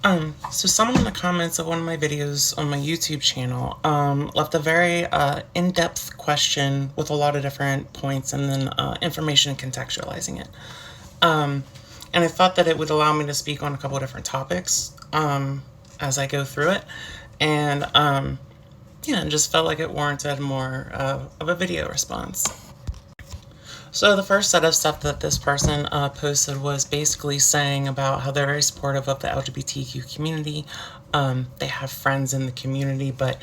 So someone in the comments of one of my videos on my YouTube channel left a very in-depth question with a lot of different points and then information contextualizing it. And I thought that it would allow me to speak on a couple of different topics as I go through it. And yeah, and just felt like it warranted more of a video response. So the first set of stuff that this person posted was basically saying about how they're very supportive of the LGBTQ community. They have friends in the community, but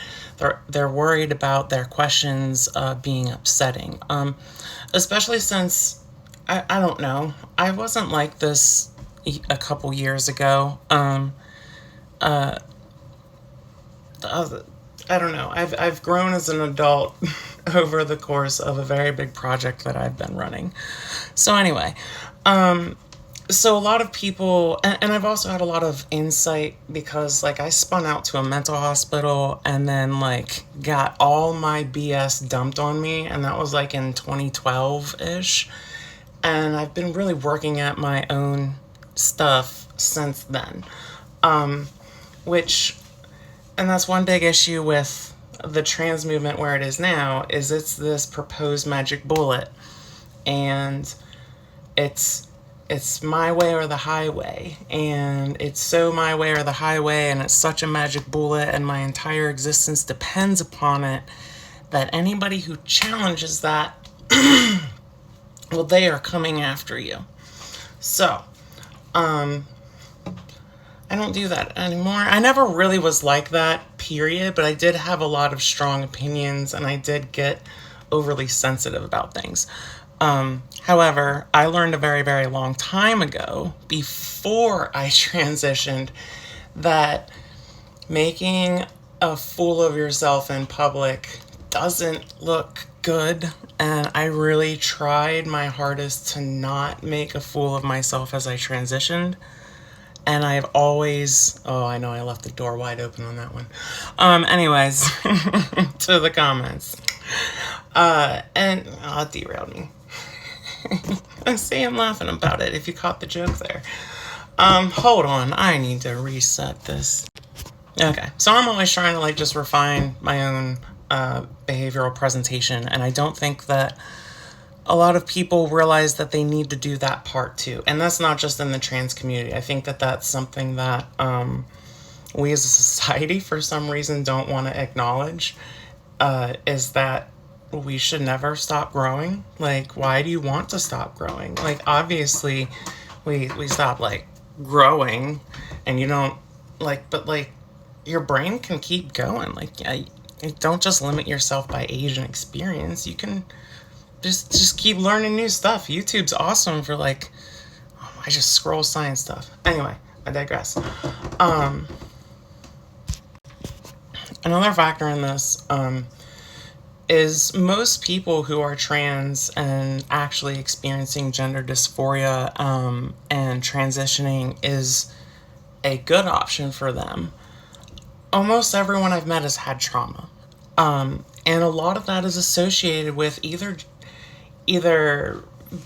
they're worried about their questions being upsetting. Especially since, I don't know, I wasn't like this a couple years ago. I don't know. I've grown as an adult over the course of a very big project that I've been running. So anyway, so a lot of people, and I've also had a lot of insight because like I spun out to a mental hospital and then like got all my BS dumped on me, and that was like in 2012-ish. And I've been really working at my own stuff since then, and that's one big issue with the trans movement where it is now, is it's this proposed magic bullet, and it's my way or the highway, and it's so my way or the highway, and it's such a magic bullet, and my entire existence depends upon it, that anybody who challenges that, well, they are coming after you. So, I don't do that anymore. I never really was like that, period, but I did have a lot of strong opinions, and I did get overly sensitive about things. However, I learned a very, very long time ago, before I transitioned, that making a fool of yourself in public doesn't look good, and I really tried my hardest to not make a fool of myself as I transitioned. And I've always, oh, I know I left the door wide open on that one. Anyways, to the comments. And it derailed me. I see I'm laughing about it, if you caught the joke there. Hold on, I need to reset this. Okay, so I'm always trying to like just refine my own behavioral presentation, and I don't think that a lot of people realize that they need to do that part too. And that's not just in the trans community. I think that that's something that we as a society for some reason don't want to acknowledge, is that we should never stop growing. Like, why do you want to stop growing? Like, obviously we stop like growing, and you don't like, but like your brain can keep going. Like, yeah, don't just limit yourself by age and experience. You can just keep learning new stuff. YouTube's awesome for like, I just scroll science stuff. Anyway, I digress. Another factor in this is most people who are trans and actually experiencing gender dysphoria and transitioning is a good option for them. Almost everyone I've met has had trauma. And a lot of that is associated with either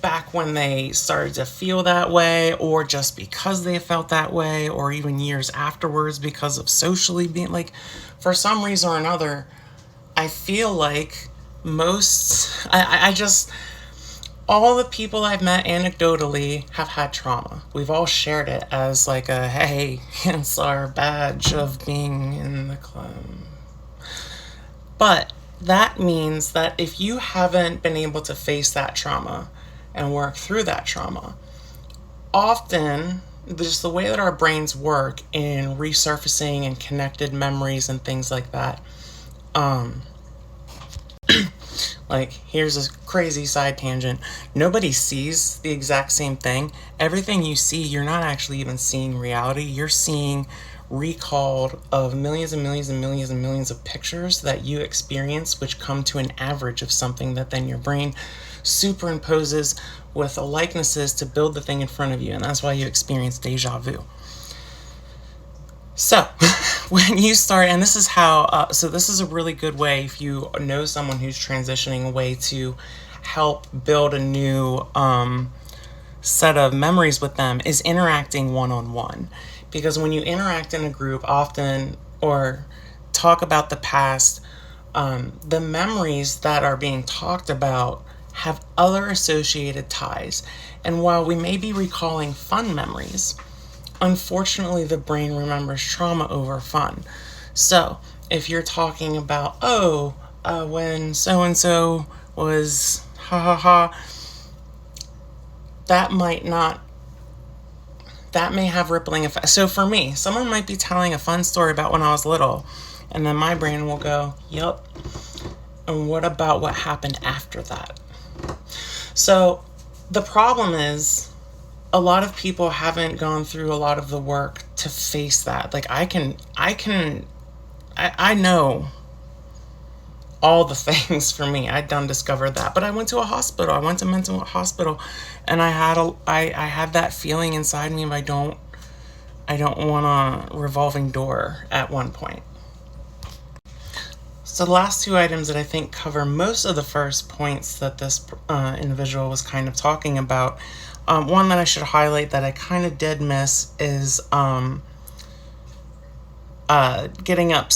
back when they started to feel that way, or just because they felt that way, or even years afterwards because of socially being like, for some reason or another, I feel like I just, all the people I've met anecdotally have had trauma. We've all shared it as like a, hey, it's our badge of being in the club. But that means that if you haven't been able to face that trauma and work through that trauma, often just the way that our brains work in resurfacing and connected memories and things like that, like, here's a crazy side tangent. Nobody sees the exact same thing. Everything you see, you're not actually even seeing reality. You're seeing recalled of millions and millions and millions and millions of pictures that you experience, which come to an average of something that then your brain superimposes with likenesses to build the thing in front of you. And that's why you experience deja vu. So when you start, and this is how, so this is a really good way, if you know someone who's transitioning, a way to help build a new set of memories with them, is interacting one-on-one. because when you interact in a group often or talk about the past, the memories that are being talked about have other associated ties. And while we may be recalling fun memories, unfortunately, the brain remembers trauma over fun. So, if you're talking about, when so and so was ha ha ha, that might not, that may have rippling effects. So, for me, someone might be telling a fun story about when I was little, and then my brain will go, yup, and what about what happened after that? So, the problem is, a lot of people haven't gone through a lot of the work to face that. Like I know all the things for me. I done discovered that, but I went to a hospital. I went to mental hospital, and I had that feeling inside me of I don't want a revolving door at one point. So the last two items that I think cover most of the first points that this individual was kind of talking about. One that I should highlight that I kind of did miss is getting up.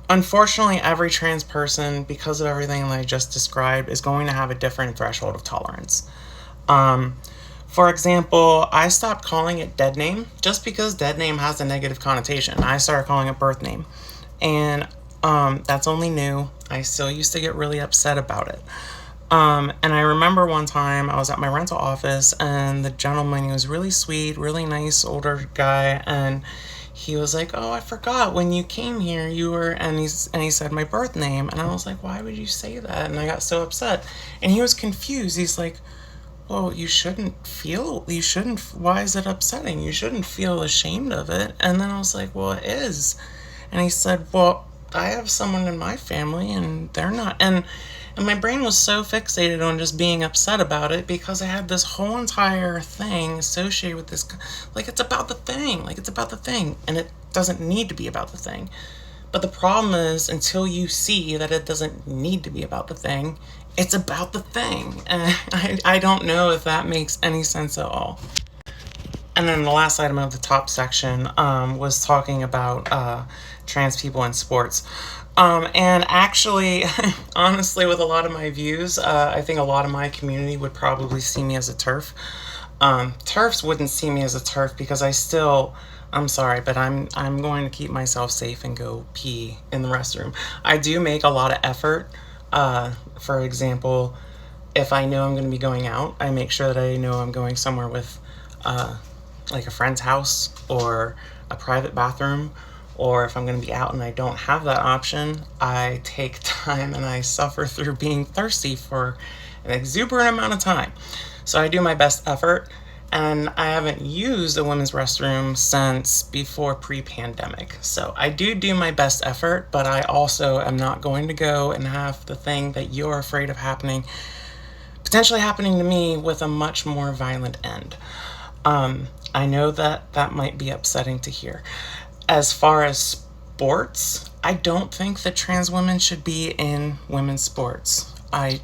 Unfortunately, every trans person, because of everything that I just described, is going to have a different threshold of tolerance. For example, I stopped calling it dead name just because dead name has a negative connotation. I started calling it birth name. And that's only new. I still used to get really upset about it. And I remember one time I was at my rental office, and the gentleman, he was really sweet, really nice older guy, and he was like, "Oh, I forgot when you came here, you were," and he said my birth name, and I was like, "Why would you say that?" And I got so upset, and he was confused. He's like, "Well, why is it upsetting? You shouldn't feel ashamed of it." And then I was like, "Well, it is." And he said, "Well, I have someone in my family and they're not." And my brain was so fixated on just being upset about it because I had this whole entire thing associated with this. Like, it's about the thing. Like, it's about the thing. And it doesn't need to be about the thing. But the problem is, until you see that it doesn't need to be about the thing, it's about the thing. And I don't know if that makes any sense at all. And then the last item of the top section was talking about trans people in sports. And actually, honestly, with a lot of my views, I think a lot of my community would probably see me as a TERF. TERFs wouldn't see me as a TERF because I'm sorry, but I'm going to keep myself safe and go pee in the restroom. I do make a lot of effort. For example, if I know I'm going to be going out, I make sure that I know I'm going somewhere with like a friend's house or a private bathroom, or if I'm going to be out and I don't have that option, I take time and I suffer through being thirsty for an exuberant amount of time. So I do my best effort, and I haven't used a women's restroom since before pre-pandemic. So I do my best effort, but I also am not going to go and have the thing that you're afraid of potentially happening to me with a much more violent end. I know that might be upsetting to hear. As far as sports, I don't think that trans women should be in women's sports. I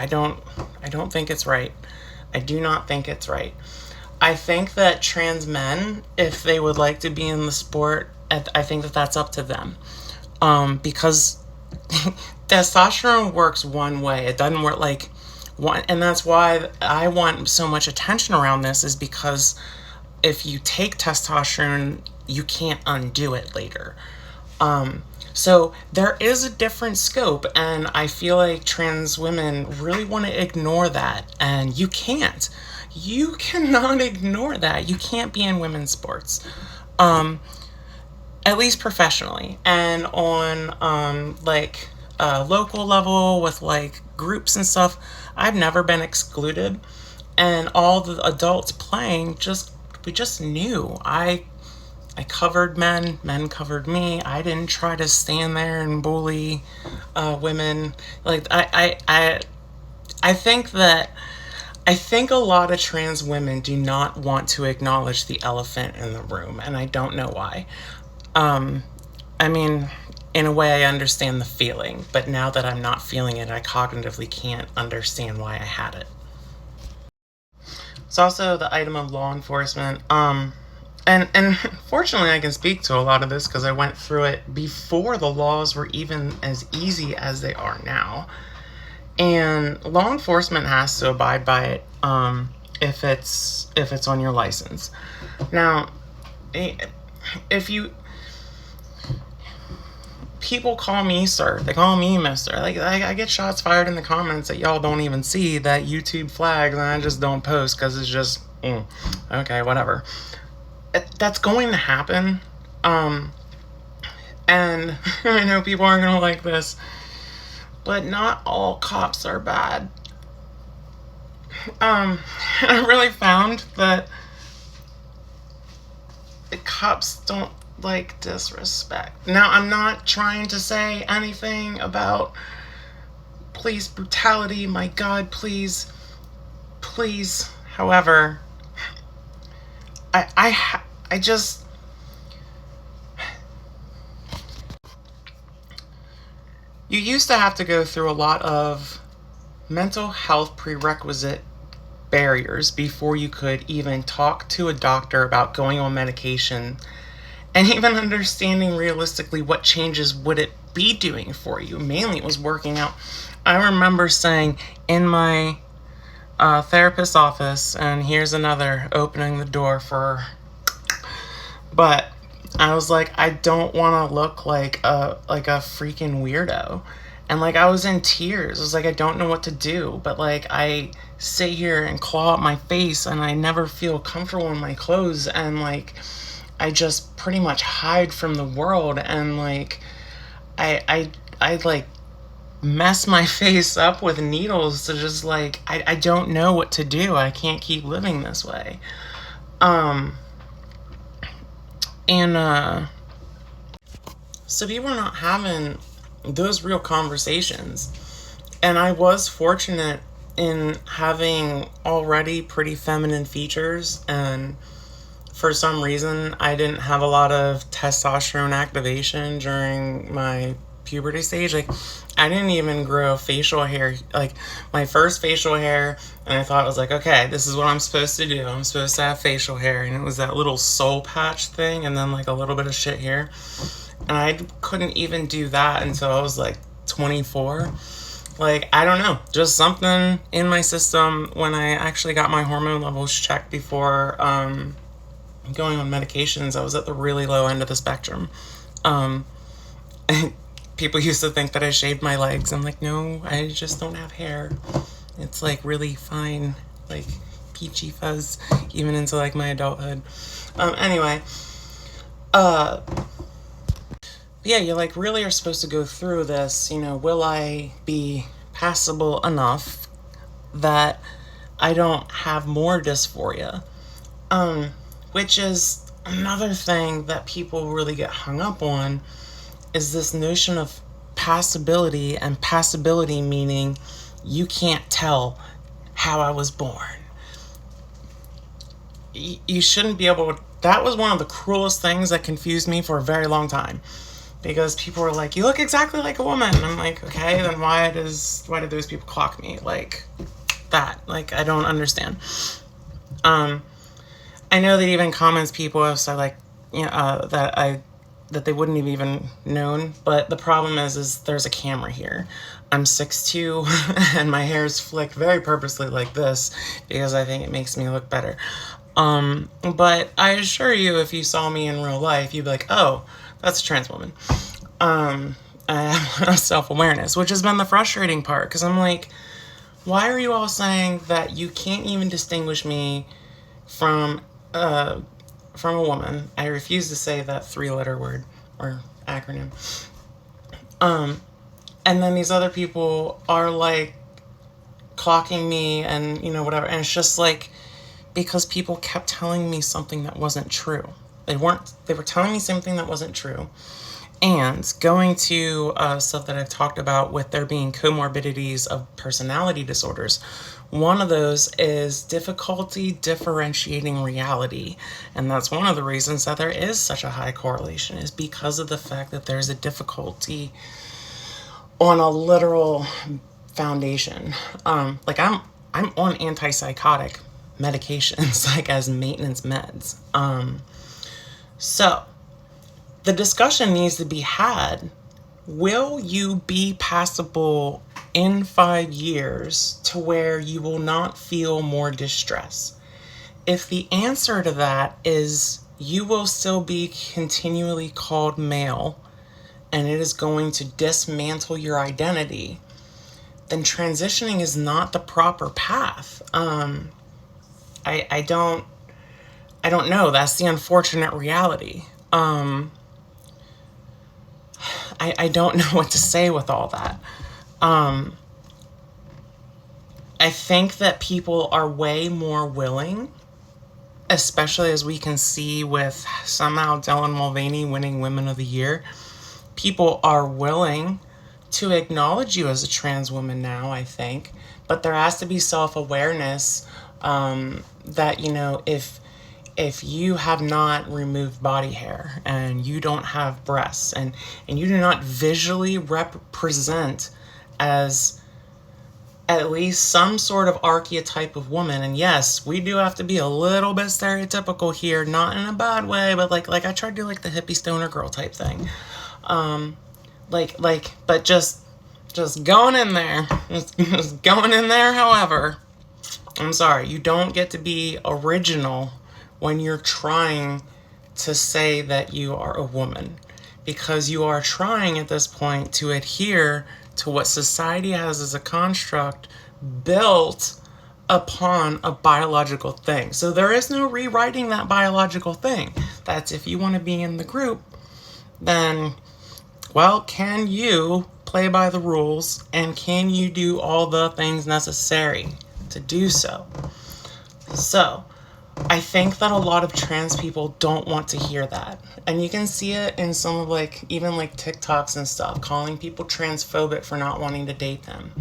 don't think it's right. I do not think it's right. I think that trans men, if they would like to be in the sport, I think that that's up to them. Because testosterone works one way. It doesn't work like one, and that's why I want so much attention around this, is because if you take testosterone, you can't undo it later. So there is a different scope, and I feel like trans women really want to ignore that, and you can't. You cannot ignore that. You can't be in women's sports, at least professionally, and on local level with like groups and stuff. I've never been excluded, and all the adults playing we just knew. I covered men covered me. I didn't try to stand there and bully women. Like I think a lot of trans women do not want to acknowledge the elephant in the room, and I don't know why. I mean, in a way, I understand the feeling, but now that I'm not feeling it, I cognitively can't understand why I had it. It's also the item of law enforcement. And fortunately, I can speak to a lot of this because I went through it before the laws were even as easy as they are now. And law enforcement has to abide by it if it's on your license. Now, if you people call me sir, they call me mister. Like I get shots fired in the comments that y'all don't even see, that YouTube flags, and I just don't post because it's just okay, whatever. That's going to happen. And I know people aren't gonna like this, but not all cops are bad. I really found that the cops don't like disrespect. Now, I'm not trying to say anything about police brutality. My God, please. However, I just... You used to have to go through a lot of mental health prerequisite barriers before you could even talk to a doctor about going on medication and even understanding realistically what changes would it be doing for you. Mainly it was working out. I remember saying in my therapist's office, and here's another opening the door for, but I was like, I don't want to look like a freaking weirdo. And like, I was in tears. I was like, I don't know what to do. But like, I sit here and claw at my face and I never feel comfortable in my clothes. And like, I just pretty much hide from the world. And like, I like mess my face up with needles to just like, I don't know what to do. I can't keep living this way. So people were not having those real conversations. And I was fortunate in having already pretty feminine features, and for some reason I didn't have a lot of testosterone activation during my puberty stage. Like, I didn't even grow facial hair, like my first facial hair, and I thought it was like, okay, this is what I'm supposed to do. I'm supposed to have facial hair, and it was that little soul patch thing and then like a little bit of shit here. And I couldn't even do that until I was like 24. Like, I don't know, just something in my system when I actually got my hormone levels checked before going on medications. I was at the really low end of the spectrum. People used to think that I shaved my legs. I'm like, no, I just don't have hair. It's like really fine, like peachy fuzz, even into like my adulthood. Anyway, yeah, you like really are supposed to go through this, you know, will I be passable enough that I don't have more dysphoria? Which is another thing that people really get hung up on, is this notion of passability, and passability meaning you can't tell how I was born. You shouldn't be able to. That was one of the cruelest things that confused me for a very long time, because people were like, you look exactly like a woman. And I'm like, okay, then why did those people clock me like that? Like, I don't understand. I know that even comments people have said like, you know, that they wouldn't have even known, but the problem is there's a camera here. I'm 6'2", and my hair is flicked very purposely like this because I think it makes me look better. But I assure you, if you saw me in real life, you'd be like, oh, that's a trans woman. I have self-awareness, which has been the frustrating part, because I'm like, why are you all saying that you can't even distinguish me from a woman? I refuse to say that 3-letter word or acronym. And then these other people are like clocking me and, you know, whatever. And it's just like, because people kept telling me something that wasn't true. They were telling me something that wasn't true. And going to stuff that I've talked about with there being comorbidities of personality disorders, one of those is difficulty differentiating reality. And that's one of the reasons that there is such a high correlation, is because of the fact that there's a difficulty on a literal foundation. Like I'm on antipsychotic medications, like as maintenance meds. So the discussion needs to be had. Will you be passable in 5 years to where you will not feel more distress? If the answer to that is you will still be continually called male and it is going to dismantle your identity, then transitioning is not the proper path. I don't know. That's the unfortunate reality. I don't know what to say with all that. I think that people are way more willing, especially as we can see with somehow Dylan Mulvaney winning Women of the Year. People are willing to acknowledge you as a trans woman now, I think. But there has to be self-awareness that, you know, if you have not removed body hair and you don't have breasts and you do not visually represent as at least some sort of archetype of woman, and yes, we do have to be a little bit stereotypical here, not in a bad way, but like I try to do like the hippie stoner girl type thing. But just going in there, just going in there. However, I'm sorry, you don't get to be original when you're trying to say that you are a woman, because you are trying at this point to adhere to what society has as a construct built upon a biological thing. So there is no rewriting that biological thing. That's if you want to be in the group, then, well, can you play by the rules and can you do all the things necessary to do so? So I think that a lot of trans people don't want to hear that. And you can see it in some of even TikToks and stuff, calling people transphobic for not wanting to date them.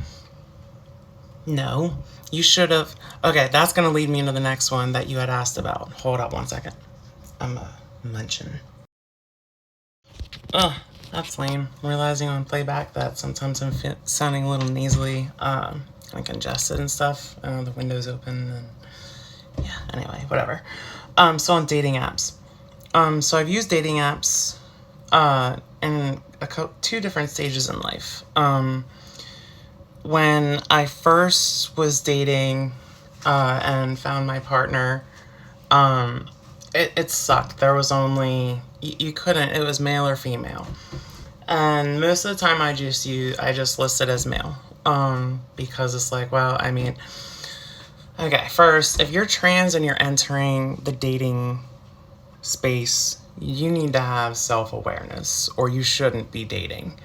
No, you should have. Okay, that's going to lead me into the next one that you had asked about. Hold up one second. I'm munching. Oh, that's lame. I'm realizing on playback that sometimes I'm sounding a little nasally, and congested and stuff. The window's open and yeah, anyway, whatever. So on dating apps. So I've used dating apps in two different stages in life. When I first was dating and found my partner, it sucked. There was only, you couldn't, it was male or female. And most of the time I just listed as male. Because it's like, well, I mean, okay, first, if you're trans and you're entering the dating space, you need to have self-awareness or you shouldn't be dating.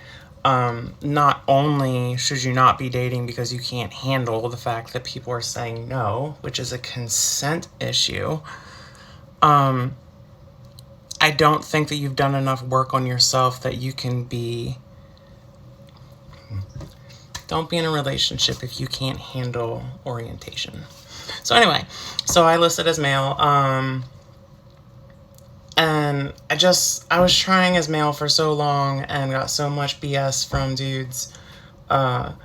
Not only should you not be dating because you can't handle the fact that people are saying no, which is a consent issue, I don't think that you've done enough work on yourself that you can be... Don't be in a relationship if you can't handle orientation. So anyway, so I listed as male, and I was trying as male for so long and got so much BS from dudes, and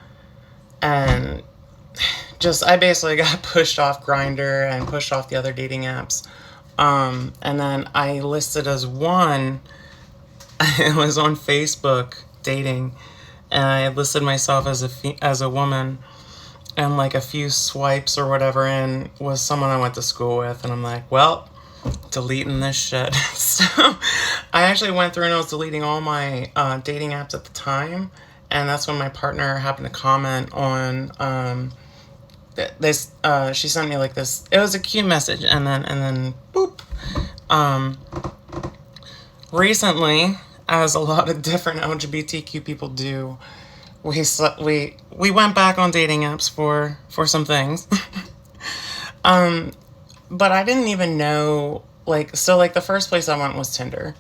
I basically got pushed off Grindr and pushed off the other dating apps, and then I listed as one. It was on Facebook dating, and I listed myself as a woman, and like a few swipes or whatever in was someone I went to school with, and I'm like, well, deleting this shit. So I actually went through and I was deleting all my dating apps at the time, and that's when my partner happened to comment on this. She sent me like this. It was a cute message, and then boop. Recently, as a lot of different LGBTQ people do, we went back on dating apps for some things. But I didn't even know, the first place I went was Tinder.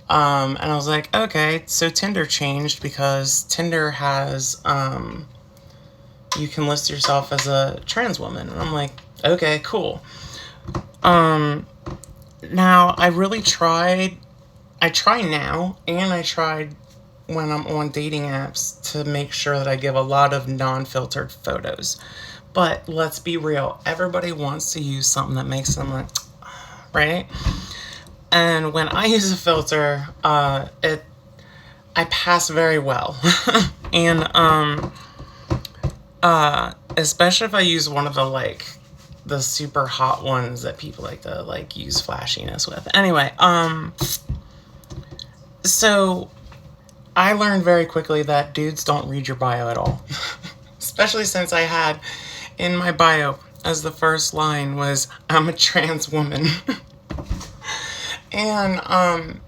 And I was like, okay, so Tinder changed because Tinder has, you can list yourself as a trans woman. And I'm like, okay, cool. Now I try now, and I tried when I'm on dating apps to make sure that I give a lot of non-filtered photos. But let's be real. Everybody wants to use something that makes them like, right? And when I use a filter, I pass very well. And especially if I use one of the super hot ones that people like to use flashiness with. Anyway, so I learned very quickly that dudes don't read your bio at all. Especially since I had in my bio as the first line was, I'm a trans woman. And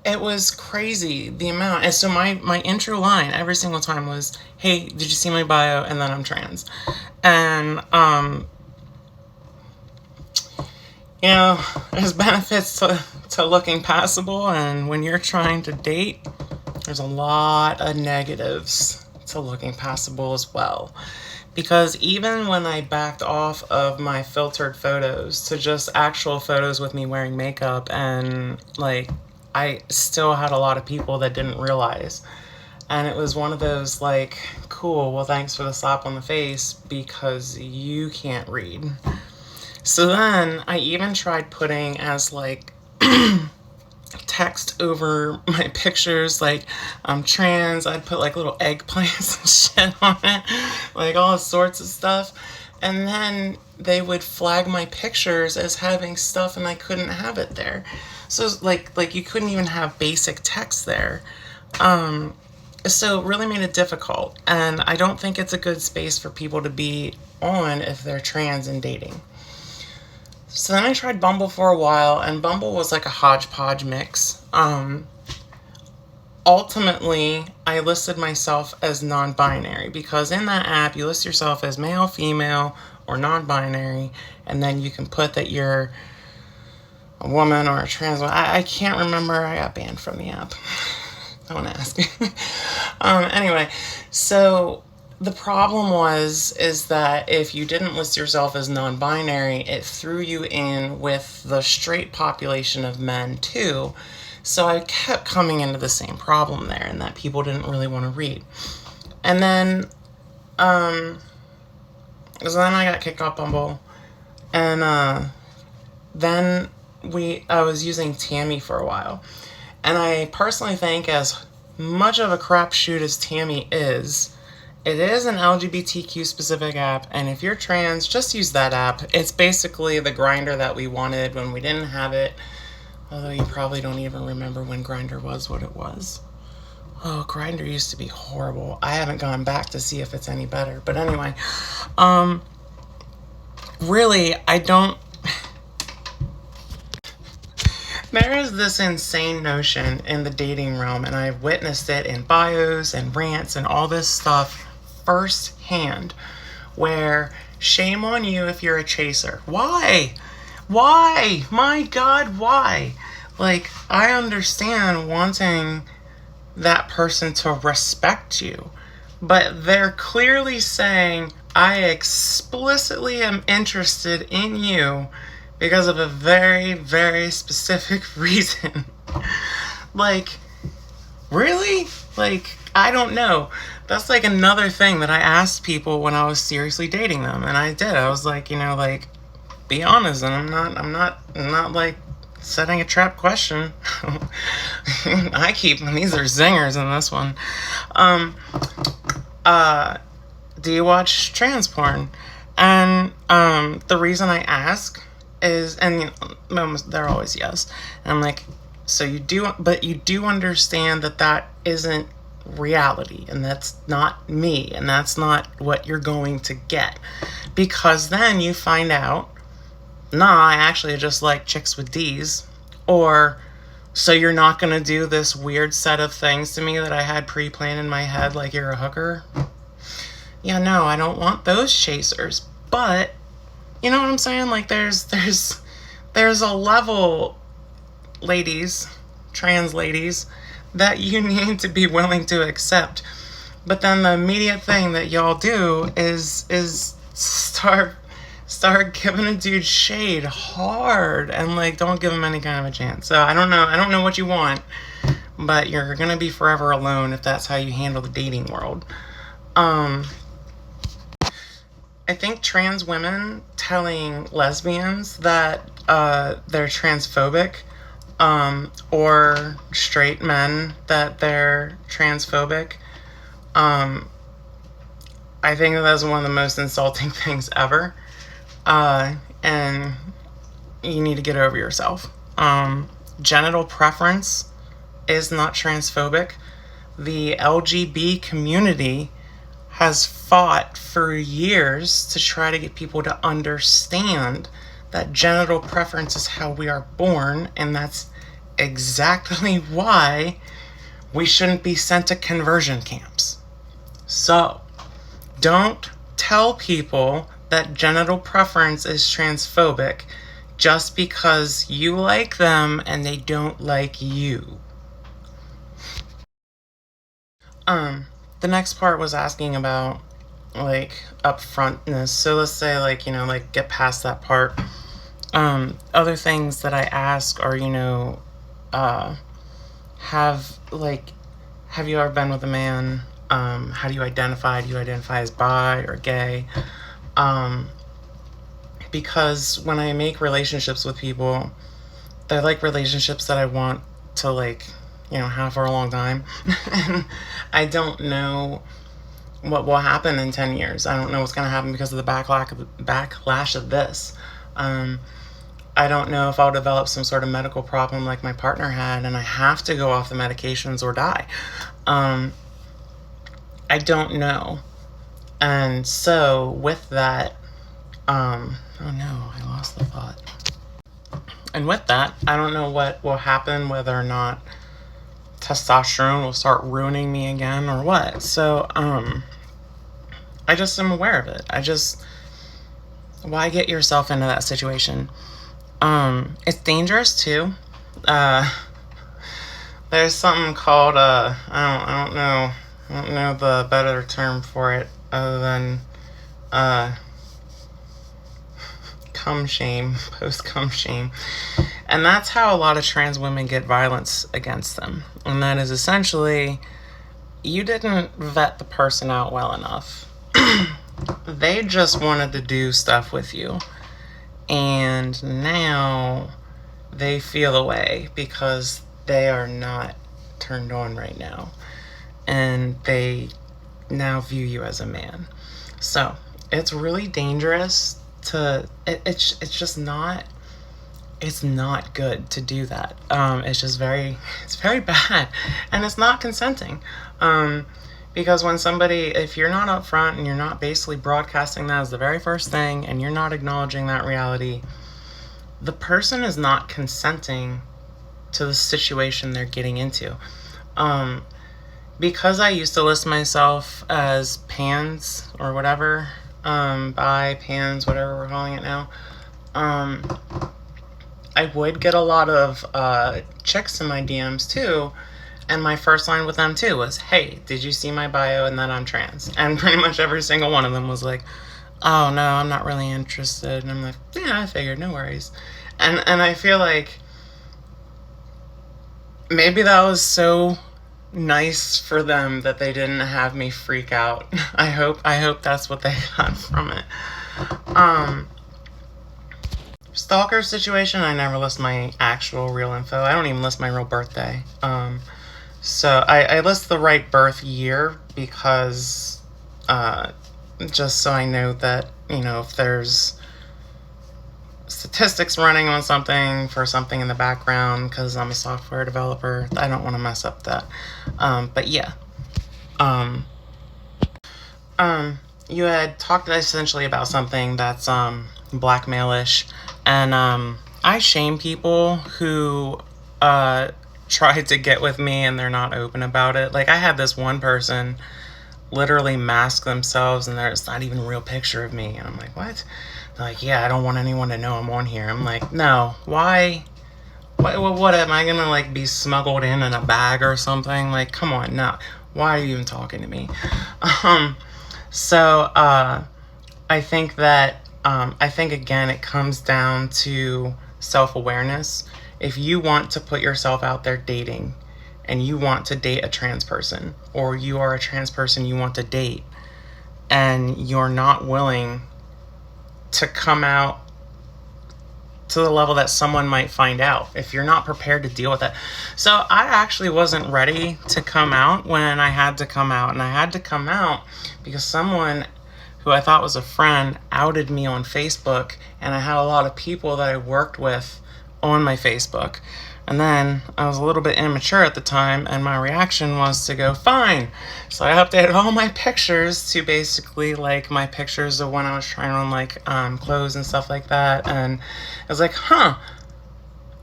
it was crazy the amount. And so my intro line every single time was, hey, did you see my bio? And then I'm trans. And you know, there's benefits to looking passable, and when you're trying to date, there's a lot of negatives to looking passable as well. Because even when I backed off of my filtered photos to just actual photos with me wearing makeup, and I still had a lot of people that didn't realize. And it was one of those cool, well, thanks for the slap on the face because you can't read. So then I even tried putting as text over my pictures, I'm trans. I'd put little eggplants and shit on it, all sorts of stuff. And then they would flag my pictures as having stuff and I couldn't have it there. So you couldn't even have basic text there. So it really made it difficult. And I don't think it's a good space for people to be on if they're trans and dating. So then I tried Bumble for a while, and Bumble was like a hodgepodge mix. Ultimately, I listed myself as non-binary because in that app, you list yourself as male, female, or non-binary, and then you can put that you're a woman or a trans woman. I can't remember. I got banned from the app. Don't ask. Anyway, so the problem is that if you didn't list yourself as non-binary, it threw you in with the straight population of men too. So I kept coming into the same problem there, and that people didn't really want to read. And then, so then I got kicked off Bumble, and then I was using Tammy for a while. And I personally think, as much of a crapshoot as Tammy is, it is an LGBTQ specific app, and if you're trans, just use that app. It's basically the Grindr that we wanted when we didn't have it. Although you probably don't even remember when Grindr was what it was. Oh, Grindr used to be horrible. I haven't gone back to see if it's any better. But anyway, really, I don't... There is this insane notion in the dating realm, and I've witnessed it in bios and rants and all this stuff firsthand, where shame on you if you're a chaser. Why? Why? My God, why? I understand wanting that person to respect you, but they're clearly saying, I explicitly am interested in you because of a very, very specific reason. Really? I don't know. That's another thing that I asked people when I was seriously dating them, and I did. I was be honest, and I'm not setting a trap question. These are zingers in this one. Do you watch trans porn? And the reason I ask is, and they're always yes. And I'm so you do, but you do understand that isn't reality, and that's not me, and that's not what you're going to get, because then you find out, nah, I actually just like chicks with D's, or so you're not going to do this weird set of things to me that I had pre-planned in my head, you're a hooker. Yeah, no, I don't want those chasers, but you know what I'm saying? There's a level, ladies, trans ladies, that you need to be willing to accept. But then the immediate thing that y'all do is start giving a dude shade hard, and don't give him any kind of a chance. So I don't know what you want, but you're gonna be forever alone if that's how you handle the dating world. I think trans women telling lesbians that they're transphobic, or straight men that they're transphobic, I think that's one of the most insulting things ever. And you need to get over yourself. Genital preference is not transphobic. The LGB community has fought for years to try to get people to understand that genital preference is how we are born, and that's exactly why we shouldn't be sent to conversion camps. So, don't tell people that genital preference is transphobic just because you like them and they don't like you. The next part was asking about like upfrontness. So let's say like, like get past that part. Other things that I ask are, have you ever been with a man? How do you identify? Do you identify as bi or gay? Because when I make relationships with people, they're like relationships that I want to have for a long time. And I don't know what will happen in 10 years. I don't know what's going to happen because of the backlash of this. I don't know if I'll develop some sort of medical problem like my partner had and I have to go off the medications or die. I don't know. And so with that, oh no, I lost the thought. And with that, I don't know what will happen, whether or not testosterone will start ruining me again or what. So, I just am aware of it. Why get yourself into that situation? It's dangerous too. There's something called, I don't know the better term for it other than, cum shame, post cum shame. And that's how a lot of trans women get violence against them. And that is essentially, you didn't vet the person out well enough. They just wanted to do stuff with you. And now they feel away because they are not turned on right now. And they now view you as a man. So it's really dangerous it's just not, it's not good to do that. It's very bad, and it's not consenting. Because when if you're not upfront and you're not basically broadcasting that as the very first thing, and you're not acknowledging that reality, the person is not consenting to the situation they're getting into. Because I used to list myself as pans or whatever, bi, pans, whatever we're calling it now, I would get a lot of chicks in my DMs too, and my first line with them too was, hey, did you see my bio and that I'm trans? And pretty much every single one of them was like, oh no, I'm not really interested. And I'm like, yeah, I figured, no worries. And I feel like maybe that was so nice for them that they didn't have me freak out. I hope that's what they got from it. Stalker situation, I never list my actual real info. I don't even list my real birthday. So I list the right birth year because just so I know that, if there's statistics running on something for something in the background, because I'm a software developer, I don't want to mess up that. But yeah. You had talked essentially about something that's blackmailish, and I shame people who tried to get with me and they're not open about it. Like, I had this one person literally mask themselves and there's not even a real picture of me, and I'm like, what? They're like, yeah, I don't want anyone to know I'm on here. I'm like, no, why? What am I gonna be smuggled in a bag or something? Like, come on, no. Why are you even talking to me? So I think that again it comes down to self-awareness. If you want to put yourself out there dating and you want to date a trans person, or you are a trans person you want to date, and you're not willing to come out to the level that someone might find out if you're not prepared to deal with it. So I actually wasn't ready to come out when I had to come out, and I had to come out because someone who I thought was a friend outed me on Facebook, and I had a lot of people that I worked with on my Facebook. And then I was a little bit immature at the time, and my reaction was to go, fine. So I updated all my pictures to basically like my pictures of when I was trying on like clothes and stuff like that. And I was like, huh.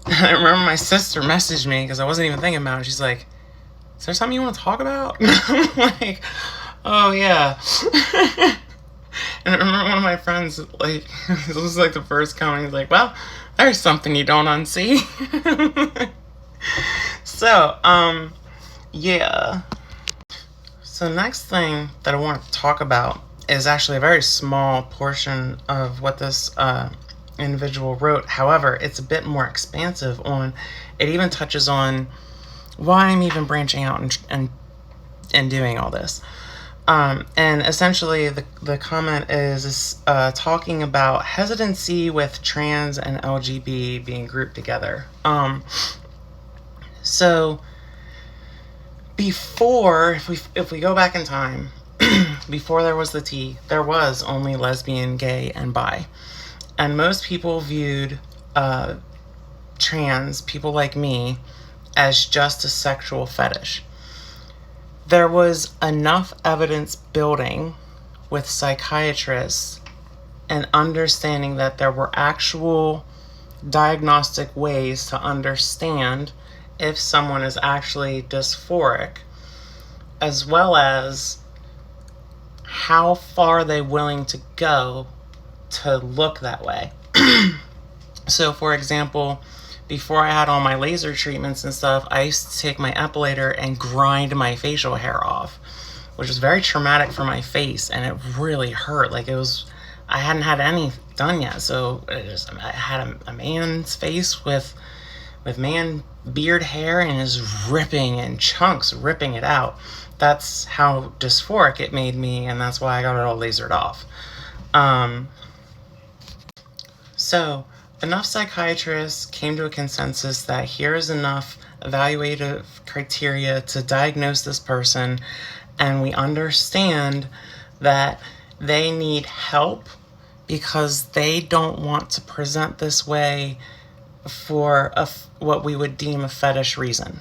And I remember my sister messaged me because I wasn't even thinking about it. She's like, is there something you want to talk about? I'm like, oh yeah. And I remember one of my friends, like, this was like the first comment, he's like, well, there's something you don't unsee. So, yeah. So next thing that I want to talk about is actually a very small portion of what this individual wrote. However, it's a bit more expansive on, it even touches on why I'm even branching out and doing all this. And essentially the comment is talking about hesitancy with trans and LGB being grouped together. So before, if we go back in time, before there was the T, there was only lesbian, gay, and bi. And most people viewed trans, people like me, as just a sexual fetish. There was enough evidence building with psychiatrists and understanding that there were actual diagnostic ways to understand if someone is actually dysphoric, as well as how far they're willing to go to look that way. So, for example, before I had all my laser treatments and stuff, I used to take my epilator and grind my facial hair off, which was very traumatic for my face, and it really hurt. Like, I hadn't had any done yet, so I had a man's face with man beard hair and is ripping in chunks, ripping it out. That's how dysphoric it made me, and that's why I got it all lasered off. So enough psychiatrists came to a consensus that here is enough evaluative criteria to diagnose this person, and we understand that they need help because they don't want to present this way for what we would deem a fetish reason.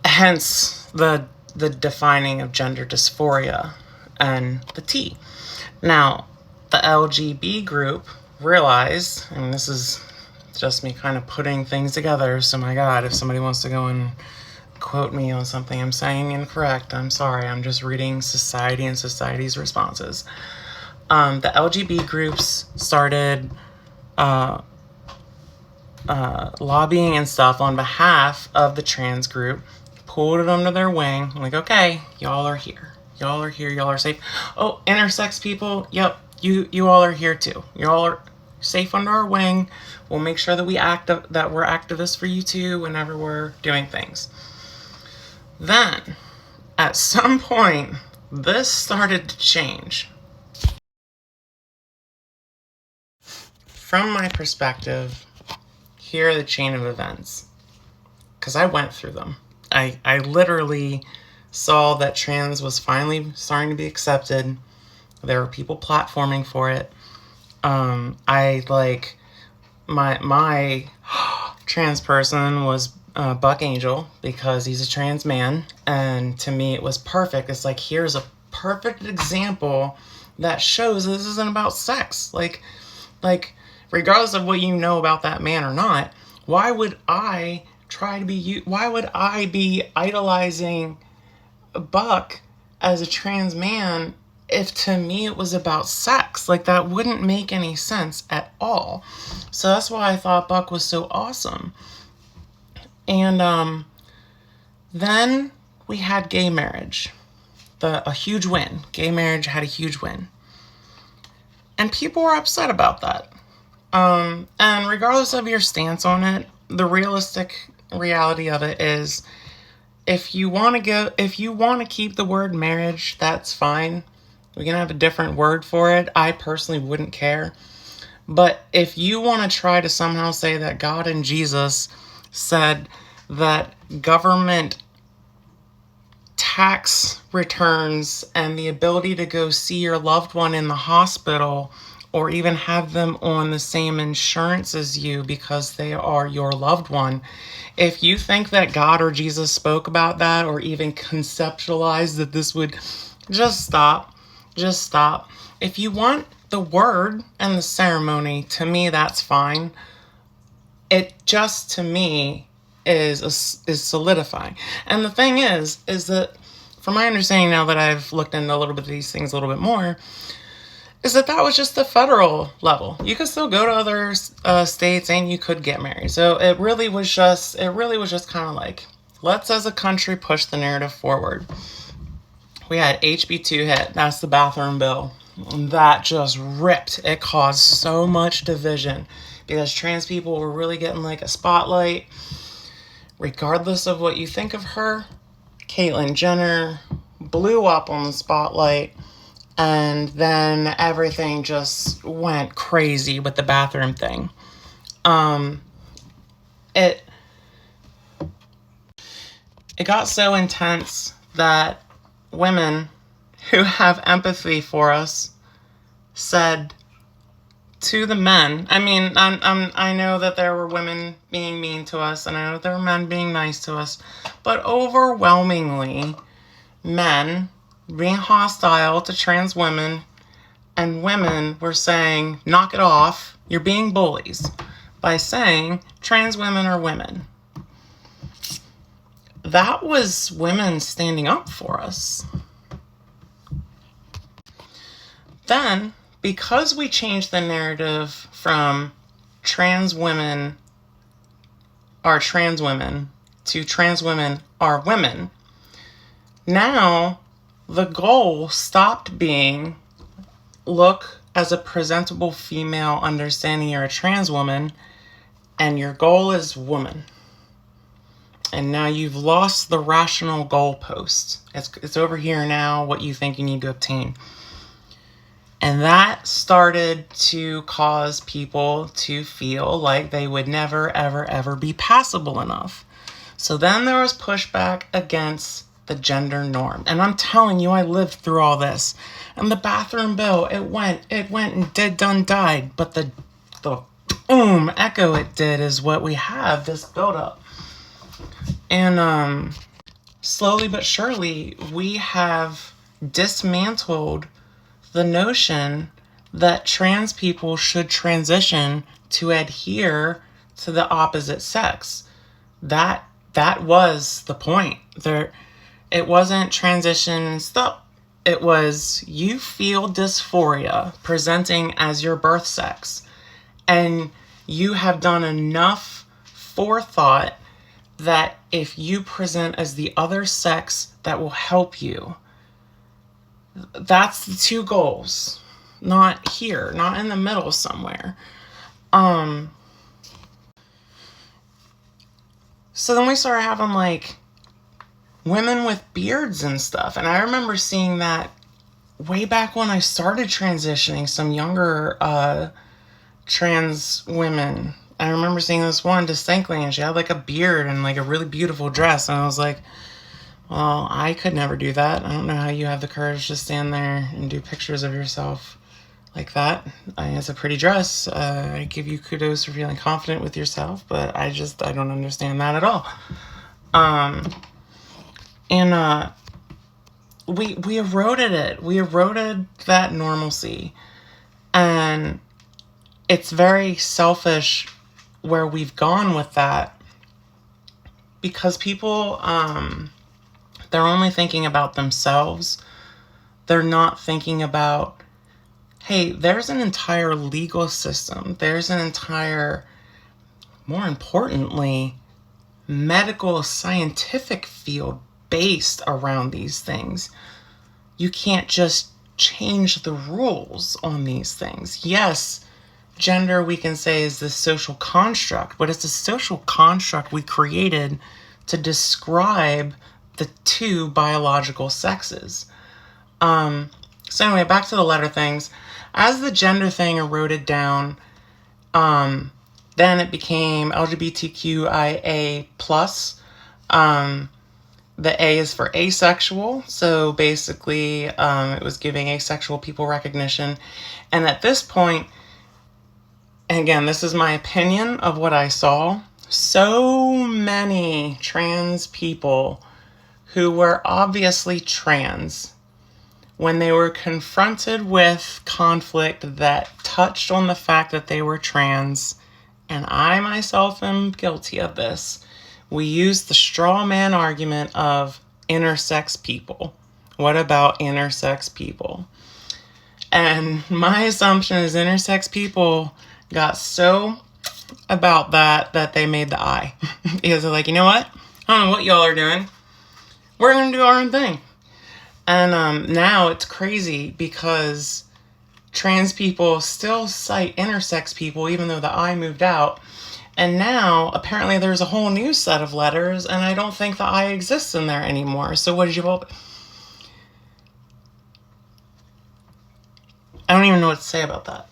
Hence the defining of gender dysphoria and the T. Now, the LGB group realized, and this is just me kind of putting things together, so my God, if somebody wants to go and quote me on something I'm saying incorrect, I'm sorry, I'm just reading society and society's responses. The LGB groups started lobbying and stuff on behalf of the trans group, pulled it under their wing, like, okay, y'all are here, y'all are safe. Oh, intersex people, yep, you all are here too. You all are safe under our wing. We'll make sure that we're activists for you too whenever we're doing things. Then, at some point, this started to change. From my perspective, here are the chain of events, because I went through them. I literally saw that trans was finally starting to be accepted. There were people platforming for it. My trans person was Buck Angel, because he's a trans man, and to me it was perfect. It's like, here's a perfect example that shows this isn't about sex. Like regardless of what you know about that man or not, why would I be idolizing Buck as a trans man if to me it was about sex? Like, that wouldn't make any sense at all. So that's why I thought Buck was so awesome. And then we had gay marriage, a huge win. Gay marriage had a huge win, and people were upset about that. And regardless of your stance on it, the realistic reality of it is, if you want to keep the word marriage, that's fine. We can have a different word for it. I personally wouldn't care. But if you want to try to somehow say that God and Jesus said that government tax returns and the ability to go see your loved one in the hospital or even have them on the same insurance as you because they are your loved one, if you think that God or Jesus spoke about that or even conceptualized that this would, just stop. Just stop. If you want the word and the ceremony, to me, that's fine. It just, to me, is solidifying. And the thing is that, from my understanding now that I've looked into a little bit of these things a little bit more, is that was just the federal level. You could still go to other states and you could get married. So it really was just kind of like, let's as a country push the narrative forward. We had HB2 hit. That's the bathroom bill. And that just ripped. It caused so much division because trans people were really getting like a spotlight. Regardless of what you think of her, Caitlyn Jenner blew up on the spotlight, and then everything just went crazy with the bathroom thing. It got so intense that women who have empathy for us said to the men, I mean, I know that there were women being mean to us, and I know that there were men being nice to us, but overwhelmingly, men being hostile to trans women, and women were saying, knock it off, you're being bullies, by saying trans women are women. That was women standing up for us. Then, because we changed the narrative from trans women are trans women to trans women are women, now the goal stopped being look as a presentable female understanding you're a trans woman, and your goal is woman. And now you've lost the rational goalpost. It's over here now, what you think you need to obtain. And that started to cause people to feel like they would never, ever, ever be passable enough. So then there was pushback against the gender norm. And I'm telling you, I lived through all this. And the bathroom bill, it went and did, done, died. But the boom echo it did is what we have, this buildup. And slowly but surely, we have dismantled the notion that trans people should transition to adhere to the opposite sex. That was the point. It wasn't transition stop. It was you feel dysphoria presenting as your birth sex, and you have done enough forethought that if you present as the other sex, that will help you. That's the two goals, not here, not in the middle somewhere. So then we started having like women with beards and stuff. And I remember seeing that way back when I started transitioning, some younger trans women. I remember seeing this one distinctly, and she had like a beard and like a really beautiful dress. And I was like, well, I could never do that. I don't know how you have the courage to stand there and do pictures of yourself like that. It's a pretty dress. I give you kudos for feeling confident with yourself, but I don't understand that at all. We eroded it. We eroded that normalcy. And it's very selfish where we've gone with that, because people, they're only thinking about themselves. They're not thinking about, hey, there's an entire legal system. There's an entire, more importantly, medical scientific field based around these things. You can't just change the rules on these things. Yes, gender, we can say, is this social construct, but it's a social construct we created to describe the two biological sexes. So anyway, back to the letter things. As the gender thing eroded down, then it became LGBTQIA+. The A is for asexual. So basically, it was giving asexual people recognition. And at this point, and again, this is my opinion of what I saw, so many trans people who were obviously trans, when they were confronted with conflict that touched on the fact that they were trans, and I myself am guilty of this, we used the straw man argument of intersex people. What about intersex people? And my assumption is intersex people got so about that they made the I. Because they're like, you know what? I don't know what y'all are doing. We're going to do our own thing. And now it's crazy because trans people still cite intersex people even though the I moved out. And now apparently there's a whole new set of letters and I don't think the I exists in there anymore. So what did you hope? I don't even know what to say about that.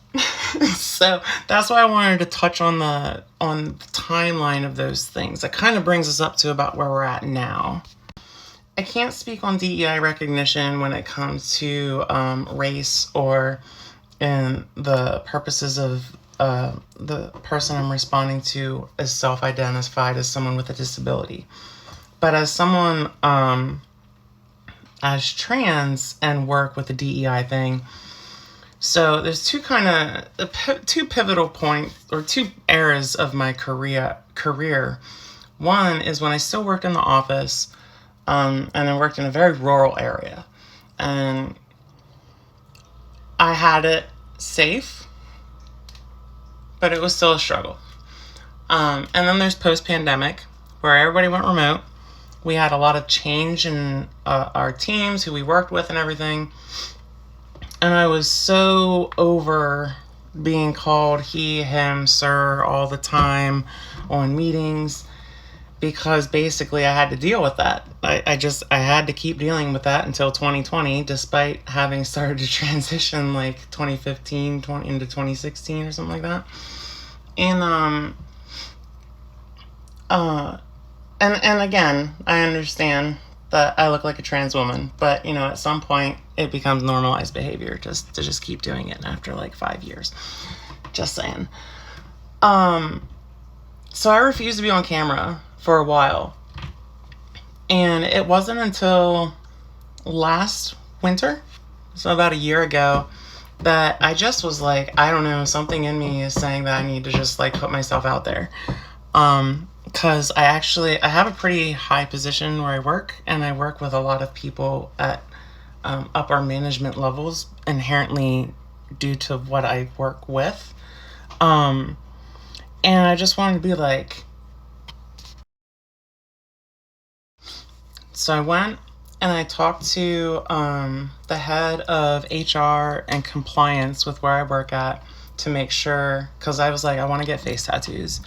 So that's why I wanted to touch on the timeline of those things. That kind of brings us up to about where we're at now. I can't speak on DEI recognition when it comes to race or in the purposes of the person I'm responding to is self-identified as someone with a disability. But as someone as trans and work with the DEI thing, so there's two pivotal points or two eras of my career. One is when I still worked in the office, and I worked in a very rural area, and I had it safe, but it was still a struggle. And then there's post-pandemic, where everybody went remote. We had a lot of change in our teams, who we worked with and everything. And I was so over being called he, him, sir all the time on meetings, because basically I had to deal with that. I had to keep dealing with that until 2020, despite having started to transition like 2015 into 2016 or something like that. And and again, I understand that I look like a trans woman, but you know, at some point it becomes normalized behavior just to keep doing it after like 5 years. Just saying. So I refused to be on camera for a while. And it wasn't until last winter, so about a year ago, that I just was like, I don't know, something in me is saying that I need to just like put myself out there. Because I have a pretty high position where I work, and I work with a lot of people at upper management levels, inherently due to what I work with. And I just wanted to be like, so I went and I talked to the head of HR and compliance with where I work at to make sure, because I was like, I want to get face tattoos.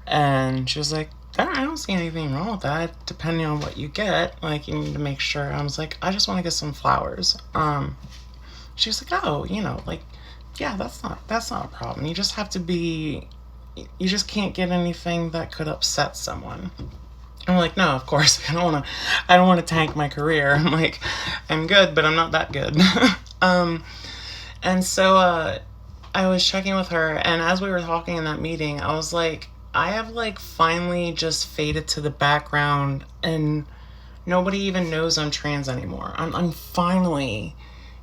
And she was like, I don't see anything wrong with that, depending on what you get. Like, you need to make sure. I was like, I just want to get some flowers. She was like, oh, you know, like, yeah, that's not a problem. You just have to be, you just can't get anything that could upset someone. I'm like, no, of course, I don't want to tank my career. I'm like, I'm good, but I'm not that good. And so I was checking with her, and as we were talking in that meeting, I was like, I have like finally just faded to the background, and nobody even knows I'm trans anymore. I'm finally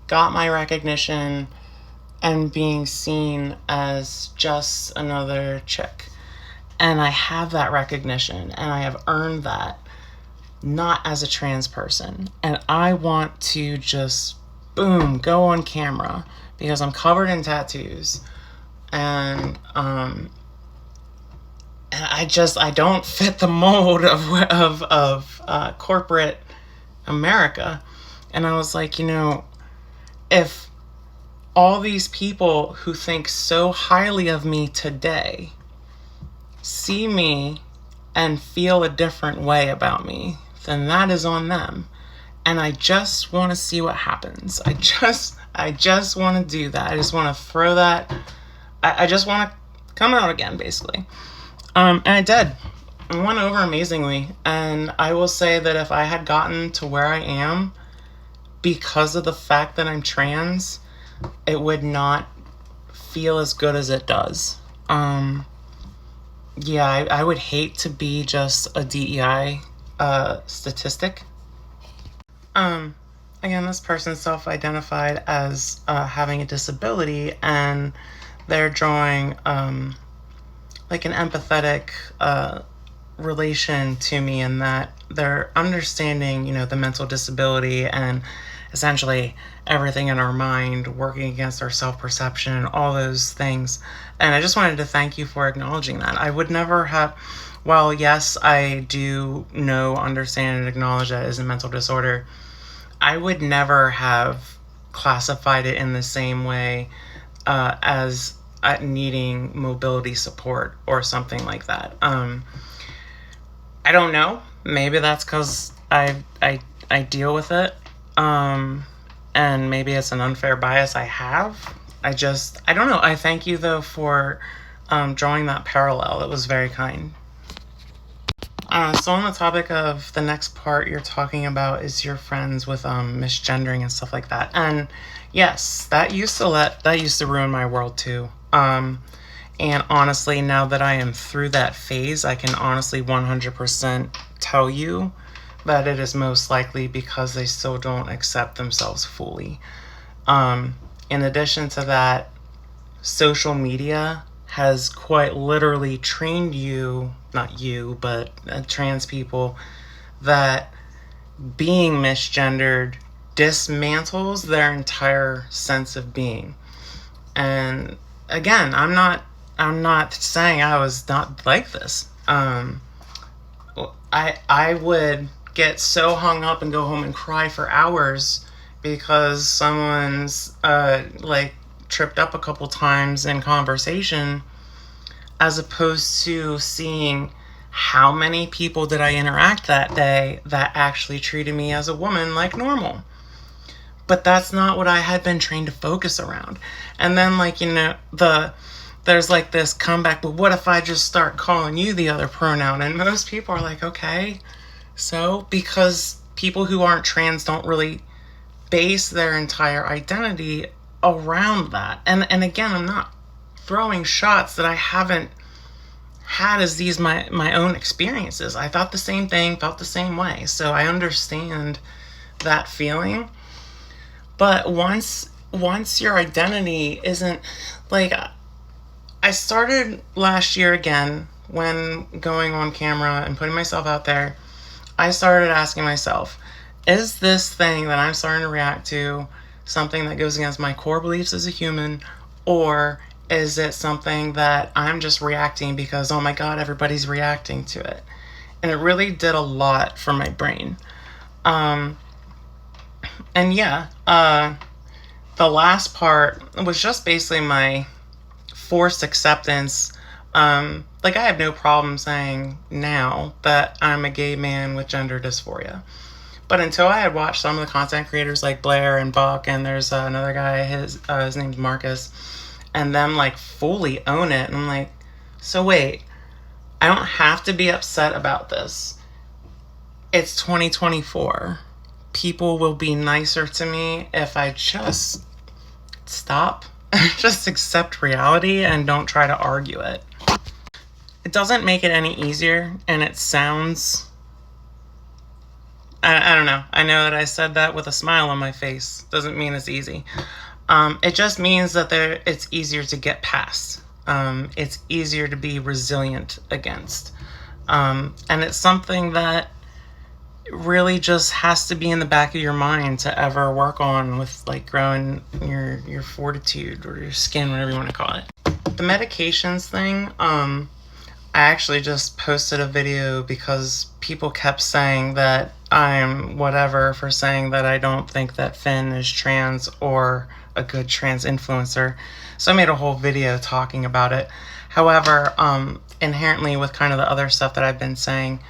got my recognition and being seen as just another chick. And I have that recognition, and I have earned that, not as a trans person. And I want to just, boom, go on camera, because I'm covered in tattoos. And I don't fit the mold of corporate America. And I was like, you know, if all these people who think so highly of me today see me and feel a different way about me, then that is on them. and I just want to see what happens. I just want to do that. I just want to throw that. I just want to come out again, basically. And I did. It went over amazingly. And I will say that if I had gotten to where I am because of the fact that I'm trans, it would not feel as good as it does. Yeah, I would hate to be just a DEI statistic. Again, this person self-identified as having a disability, and they're drawing like an empathetic relation to me, in that they're understanding, the mental disability and essentially everything in our mind working against our self-perception and all those things. And I just wanted to thank you for acknowledging that. I would never have, well, yes, I do know, understand, and acknowledge that it is a mental disorder. I would never have classified it in the same way as needing mobility support or something like that. I don't know. Maybe that's because I deal with it. And maybe it's an unfair bias I have. I don't know. I thank you, though, for drawing that parallel. It was very kind. So on the topic of the next part you're talking about is your friends with misgendering and stuff like that. And yes, that used to ruin my world too. And honestly, now that I am through that phase, I can honestly 100% tell you that it is most likely because they still don't accept themselves fully. In addition to that, social media has quite literally trained you, not you, but trans people, that being misgendered dismantles their entire sense of being. And again, I'm not saying I was not like this. I would get so hung up and go home and cry for hours because someone's tripped up a couple times in conversation, as opposed to seeing how many people did I interact that day that actually treated me as a woman like normal. But that's not what I had been trained to focus around. And then there's like this comeback, but what if I just start calling you the other pronoun? And most people are like, okay. So, because people who aren't trans don't really base their entire identity around that. And again, I'm not throwing shots that I haven't had as these my own experiences. I thought the same thing, felt the same way. So I understand that feeling. But once your identity isn't, like, I started last year again, when going on camera and putting myself out there, I started asking myself, is this thing that I'm starting to react to something that goes against my core beliefs as a human, or is it something that I'm just reacting because, oh my God, everybody's reacting to it? And it really did a lot for my brain. And yeah, the last part was just basically my forced acceptance. I have no problem saying now that I'm a gay man with gender dysphoria. But until I had watched some of the content creators like Blair and Buck, and there's another guy, his name's Marcus, and them fully own it. And I'm like, so wait, I don't have to be upset about this. It's 2024. People will be nicer to me if I just stop, just accept reality and don't try to argue it. It doesn't make it any easier, and it sounds, I don't know. I know that I said that with a smile on my face. Doesn't mean it's easy. It just means that it's easier to get past. It's easier to be resilient against. And it's something that really just has to be in the back of your mind to ever work on with growing your fortitude or your skin, whatever you want to call it. The medications thing, I actually just posted a video because people kept saying that I'm whatever for saying that I don't think that Finn is trans or a good trans influencer. So I made a whole video talking about it. However, inherently with kind of the other stuff that I've been saying,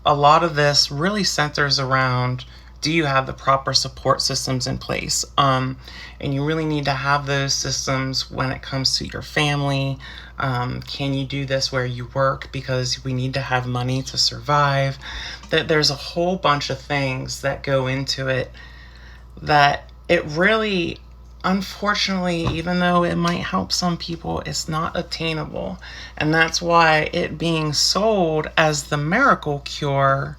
a lot of this really centers around do you have the proper support systems in place? And you really need to have those systems when it comes to your family. Can you do this where you work? Because we need to have money to survive. That there's a whole bunch of things that go into it that it really, unfortunately, even though it might help some people, it's not attainable. And that's why it being sold as the miracle cure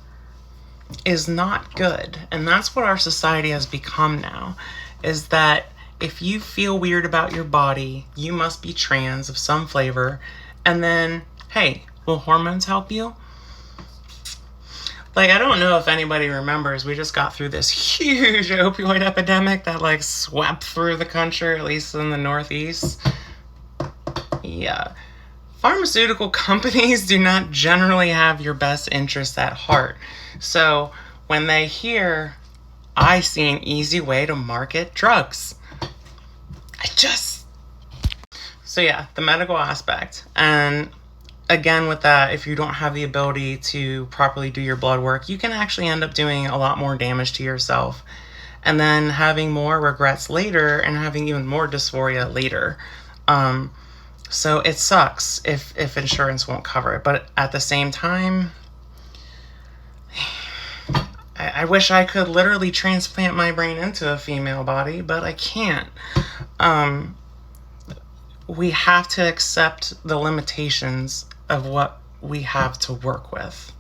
is not good. And that's what our society has become now, is that if you feel weird about your body, you must be trans of some flavor. And then, hey, will hormones help you? Like, I don't know if anybody remembers, we just got through this huge opioid epidemic that, like, swept through the country, at least in the Northeast. Yeah. Pharmaceutical companies do not generally have your best interest at heart. So, when they hear, I see an easy way to market drugs, So, yeah, the medical aspect. And again, with that, if you don't have the ability to properly do your blood work, you can actually end up doing a lot more damage to yourself and then having more regrets later and having even more dysphoria later. So it sucks if insurance won't cover it. But at the same time, I wish I could literally transplant my brain into a female body, but I can't. We have to accept the limitations of what we have to work with.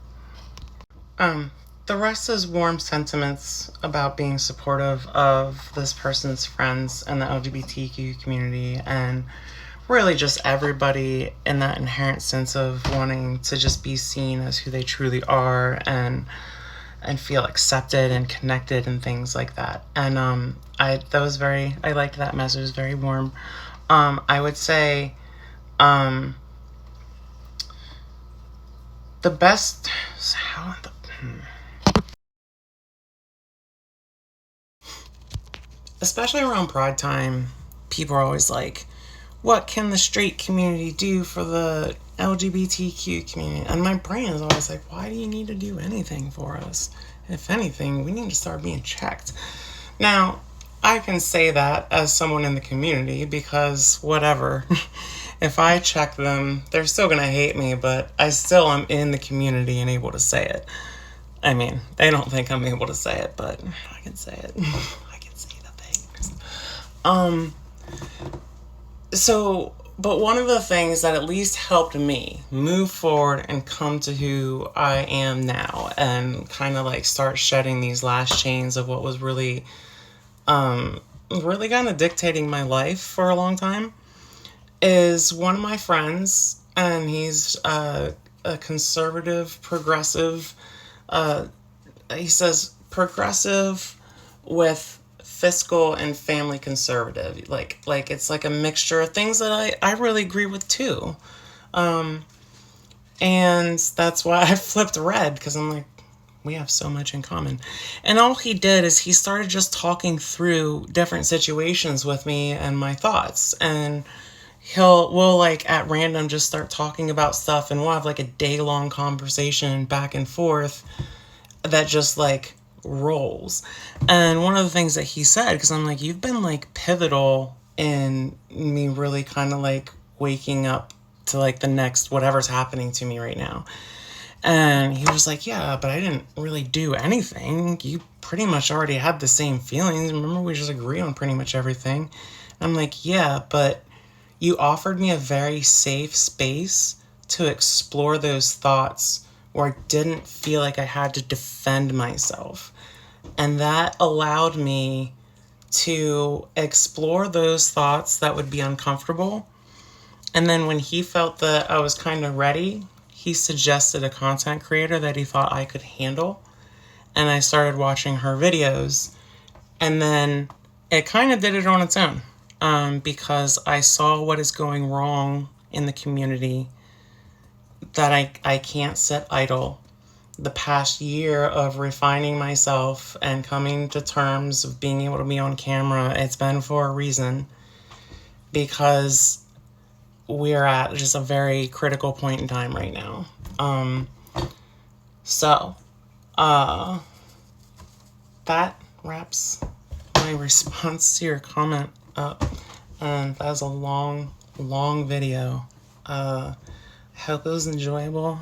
The rest is warm sentiments about being supportive of this person's friends and the LGBTQ community, and really just everybody in that inherent sense of wanting to just be seen as who they truly are and feel accepted and connected and things like that. And I liked that message. It was very warm. I would say the best especially around Pride time, people are always like, what can the straight community do for the LGBTQ community? And my brain is always like, why do you need to do anything for us? If anything, we need to start being checked. Now, I can say that as someone in the community because whatever. If I check them, they're still going to hate me, but I still am in the community and able to say it. I mean, they don't think I'm able to say it, but I can say it. I can say the things. But one of the things that at least helped me move forward and come to who I am now and kind of like start shedding these last chains of what was really kind of dictating my life for a long time is one of my friends, and he's a conservative, progressive, he says progressive with fiscal and family conservative. Like it's like a mixture of things that I really agree with too. And that's why I flipped red, because I'm like, we have so much in common. And all he did is he started just talking through different situations with me and my thoughts. And we'll like at random just start talking about stuff, and we'll have like a day-long conversation back and forth that just like rolls. And one of the things that he said, because I'm like, you've been like pivotal in me really kind of like waking up to like the next whatever's happening to me right now. And he was like, yeah, but I didn't really do anything. You pretty much already had the same feelings. Remember, we just agree on pretty much everything. And I'm like, yeah, but you offered me a very safe space to explore those thoughts where I didn't feel like I had to defend myself. And that allowed me to explore those thoughts that would be uncomfortable. And then when he felt that I was kind of ready, he suggested a content creator that he thought I could handle. And I started watching her videos. And then it kind of did it on its own. Because I saw what is going wrong in the community, that I can't sit idle. The past year of refining myself and coming to terms of being able to be on camera, it's been for a reason, because we're at just a very critical point in time right now. that wraps my response to your comment up. That was a long, long video. I hope it was enjoyable.